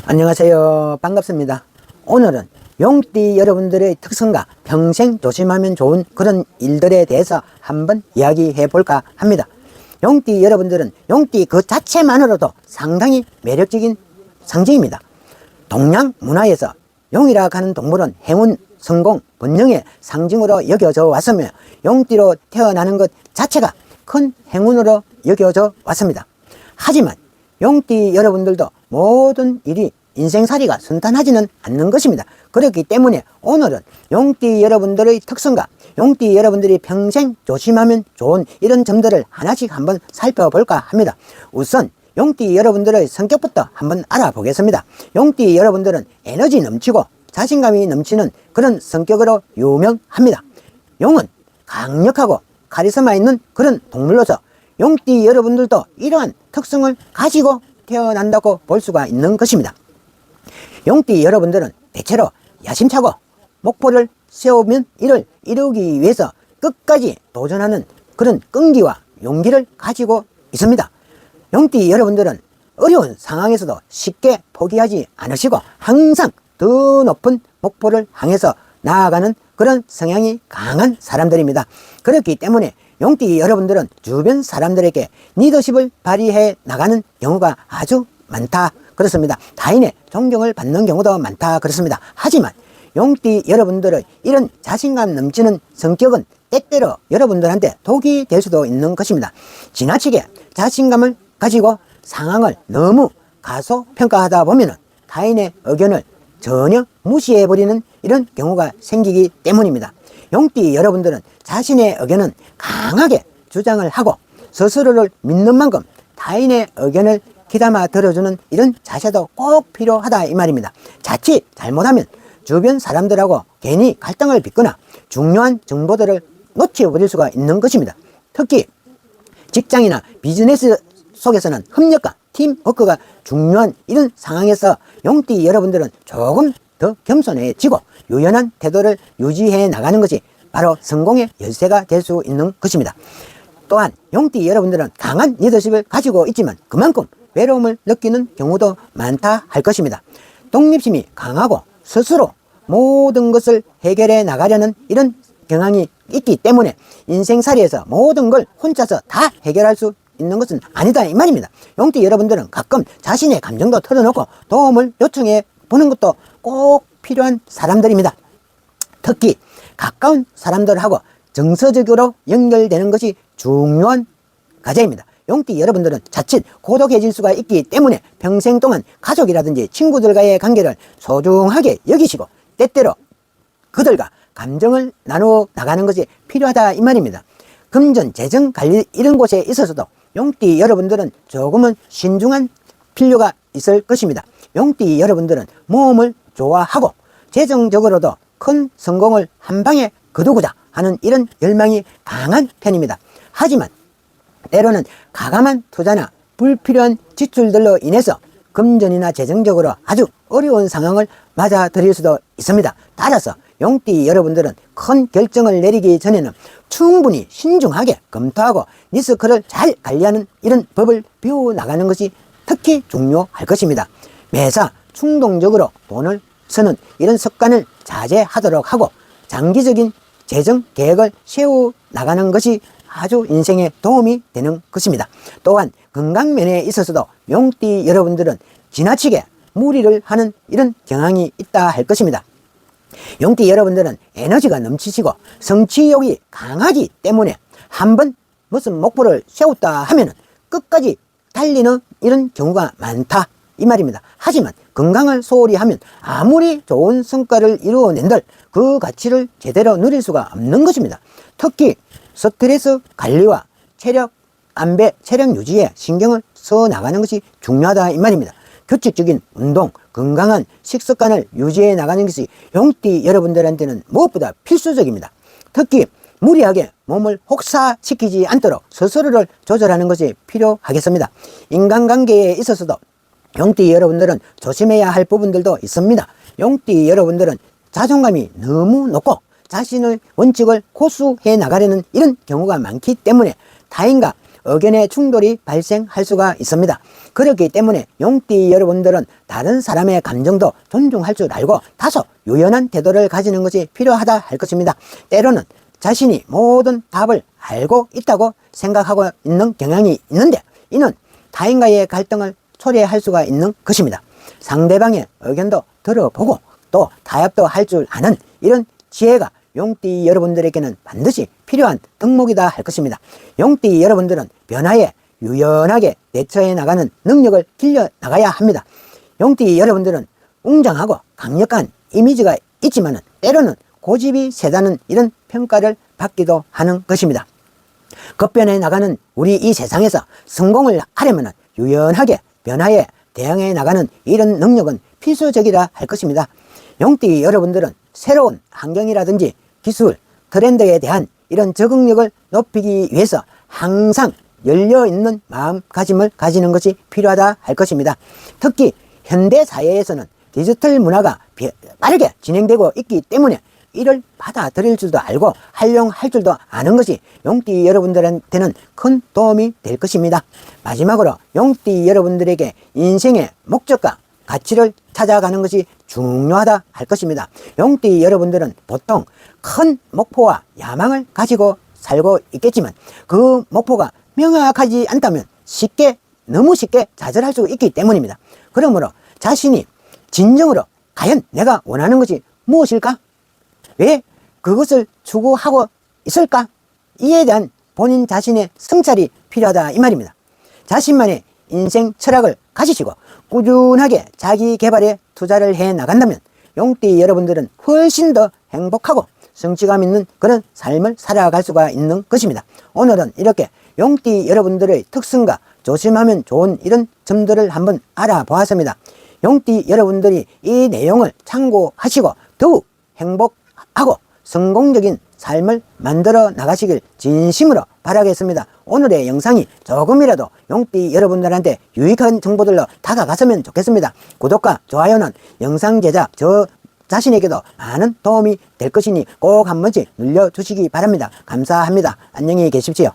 안녕하세요. 반갑습니다. 오늘은 용띠 여러분들의 특성과 평생 조심하면 좋은 그런 일들에 대해서 한번 이야기해 볼까 합니다. 용띠 여러분들은 용띠 그 자체만으로도 상당히 매력적인 상징입니다. 동양 문화에서 용이라 하는 동물은 행운, 성공, 번영의 상징으로 여겨져 왔으며 용띠로 태어나는 것 자체가 큰 행운으로 여겨져 왔습니다. 하지만 용띠 여러분들도 모든 일이 인생살이가 순탄하지는 않는 것입니다. 그렇기 때문에 오늘은 용띠 여러분들의 특성과 용띠 여러분들이 평생 조심하면 좋은 이런 점들을 하나씩 한번 살펴볼까 합니다. 우선 용띠 여러분들의 성격부터 한번 알아보겠습니다. 용띠 여러분들은 에너지 넘치고 자신감이 넘치는 그런 성격으로 유명합니다. 용은 강력하고 카리스마 있는 그런 동물로서 용띠 여러분들도 이러한 특성을 가지고 태어난다고 볼 수가 있는 것입니다. 용띠 여러분들은 대체로 야심차고 목표를 세우면 이를 이루기 위해서 끝까지 도전하는 그런 끈기와 용기를 가지고 있습니다. 용띠 여러분들은 어려운 상황에서도 쉽게 포기하지 않으시고 항상 더 높은 목표를 향해서 나아가는 그런 성향이 강한 사람들입니다. 그렇기 때문에 용띠 여러분들은 주변 사람들에게 리더십을 발휘해 나가는 경우가 아주 많다 그렇습니다. 타인의 존경을 받는 경우도 많다 그렇습니다. 하지만 용띠 여러분들의 이런 자신감 넘치는 성격은 때때로 여러분들한테 독이 될 수도 있는 것입니다. 지나치게 자신감을 가지고 상황을 너무 가소평가하다 보면 타인의 의견을 전혀 무시해버리는 이런 경우가 생기기 때문입니다. 용띠 여러분들은 자신의 의견은 강하게 주장을 하고 스스로를 믿는 만큼 타인의 의견을 귀담아 들어주는 이런 자세도 꼭 필요하다 이 말입니다. 자칫 잘못하면 주변 사람들하고 괜히 갈등을 빚거나 중요한 정보들을 놓쳐버릴 수가 있는 것입니다. 특히 직장이나 비즈니스 속에서는 협력과 팀워크가 중요한 이런 상황에서 용띠 여러분들은 조금 더 겸손해지고 유연한 태도를 유지해 나가는 것이 바로 성공의 열쇠가 될 수 있는 것입니다. 또한 용띠 여러분들은 강한 리더십을 가지고 있지만 그만큼 외로움을 느끼는 경우도 많다 할 것입니다. 독립심이 강하고 스스로 모든 것을 해결해 나가려는 이런 경향이 있기 때문에 인생살이에서 모든 걸 혼자서 다 해결할 수 있는 것은 아니다 이 말입니다. 용띠 여러분들은 가끔 자신의 감정도 털어놓고 도움을 요청해 보는 것도 꼭 필요한 사람들입니다. 특히 가까운 사람들하고 정서적으로 연결되는 것이 중요한 과제입니다. 용띠 여러분들은 자칫 고독해질 수가 있기 때문에 평생 동안 가족이라든지 친구들과의 관계를 소중하게 여기시고 때때로 그들과 감정을 나누어 나가는 것이 필요하다 이 말입니다. 금전, 재정 관리 이런 곳에 있어서도 용띠 여러분들은 조금은 신중한 필요가 있을 것입니다. 용띠 여러분들은 모험을 좋아하고 재정적으로도 큰 성공을 한 방에 거두고자 하는 이런 열망이 강한 편입니다. 하지만 때로는 가감한 투자나 불필요한 지출들로 인해서 금전이나 재정적으로 아주 어려운 상황을 맞아들일 수도 있습니다. 따라서 용띠 여러분들은 큰 결정을 내리기 전에는 충분히 신중하게 검토하고 리스크를 잘 관리하는 이런 법을 배워나가는 것이 특히 중요할 것입니다. 매사 충동적으로 돈을 쓰는 이런 습관을 자제하도록 하고 장기적인 재정 계획을 세워나가는 것이 아주 인생에 도움이 되는 것입니다. 또한 건강면에 있어서도 용띠 여러분들은 지나치게 무리를 하는 이런 경향이 있다 할 것입니다. 용띠 여러분들은 에너지가 넘치시고 성취욕이 강하기 때문에 한번 무슨 목표를 세웠다 하면 끝까지 달리는 이런 경우가 많다 이 말입니다. 하지만 건강을 소홀히 하면 아무리 좋은 성과를 이루어낸들 그 가치를 제대로 누릴 수가 없는 것입니다. 특히 스트레스 관리와 체력 안배, 체력 유지에 신경을 써 나가는 것이 중요하다 이 말입니다. 규칙적인 운동, 건강한 식습관을 유지해 나가는 것이 용띠 여러분들한테는 무엇보다 필수적입니다. 특히 무리하게 몸을 혹사시키지 않도록 스스로를 조절하는 것이 필요하겠습니다. 인간관계에 있어서도 용띠 여러분들은 조심해야 할 부분들도 있습니다. 용띠 여러분들은 자존감이 너무 높고 자신의 원칙을 고수해 나가려는 이런 경우가 많기 때문에 타인과 의견의 충돌이 발생할 수가 있습니다. 그렇기 때문에 용띠 여러분들은 다른 사람의 감정도 존중할 줄 알고 다소 유연한 태도를 가지는 것이 필요하다 할 것입니다. 때로는 자신이 모든 답을 알고 있다고 생각하고 있는 경향이 있는데 이는 타인과의 갈등을 초래할 수가 있는 것입니다. 상대방의 의견도 들어보고 또 타협도 할 줄 아는 이런 지혜가 용띠 여러분들에게는 반드시 필요한 덕목이다 할 것입니다. 용띠 여러분들은 변화에 유연하게 대처해 나가는 능력을 길러 나가야 합니다. 용띠 여러분들은 웅장하고 강력한 이미지가 있지만 때로는 고집이 세다는 이런 평가를 받기도 하는 것입니다. 급변해 나가는 우리 이 세상에서 성공을 하려면 유연하게 변화에 대응해 나가는 이런 능력은 필수적이라 할 것입니다. 용띠 여러분들은 새로운 환경이라든지 기술, 트렌드에 대한 이런 적응력을 높이기 위해서 항상 열려있는 마음가짐을 가지는 것이 필요하다 할 것입니다. 특히 현대사회에서는 디지털 문화가 빠르게 진행되고 있기 때문에 이를 받아들일 줄도 알고 활용할 줄도 아는 것이 용띠 여러분들한테는 큰 도움이 될 것입니다. 마지막으로 용띠 여러분들에게 인생의 목적과 가치를 찾아가는 것이 중요하다 할 것입니다. 용띠 여러분들은 보통 큰 목표와 야망을 가지고 살고 있겠지만 그 목표가 명확하지 않다면 너무 쉽게 좌절할 수 있기 때문입니다. 그러므로 자신이 진정으로 과연 내가 원하는 것이 무엇일까? 왜 그것을 추구하고 있을까? 이에 대한 본인 자신의 성찰이 필요하다 이 말입니다. 자신만의 인생 철학을 가지시고 꾸준하게 자기 개발에 투자를 해 나간다면 용띠 여러분들은 훨씬 더 행복하고 성취감 있는 그런 삶을 살아갈 수가 있는 것입니다. 오늘은 이렇게 용띠 여러분들의 특성과 조심하면 좋은 이런 점들을 한번 알아보았습니다. 용띠 여러분들이 이 내용을 참고하시고 더욱 행복하고 성공적인 삶을 만들어 나가시길 진심으로 바라겠습니다. 오늘의 영상이 조금이라도 용띠 여러분들한테 유익한 정보들로 다가갔으면 좋겠습니다. 구독과 좋아요는 영상 제작 저 자신에게도 많은 도움이 될 것이니 꼭 한 번씩 눌러주시기 바랍니다. 감사합니다. 안녕히 계십시오.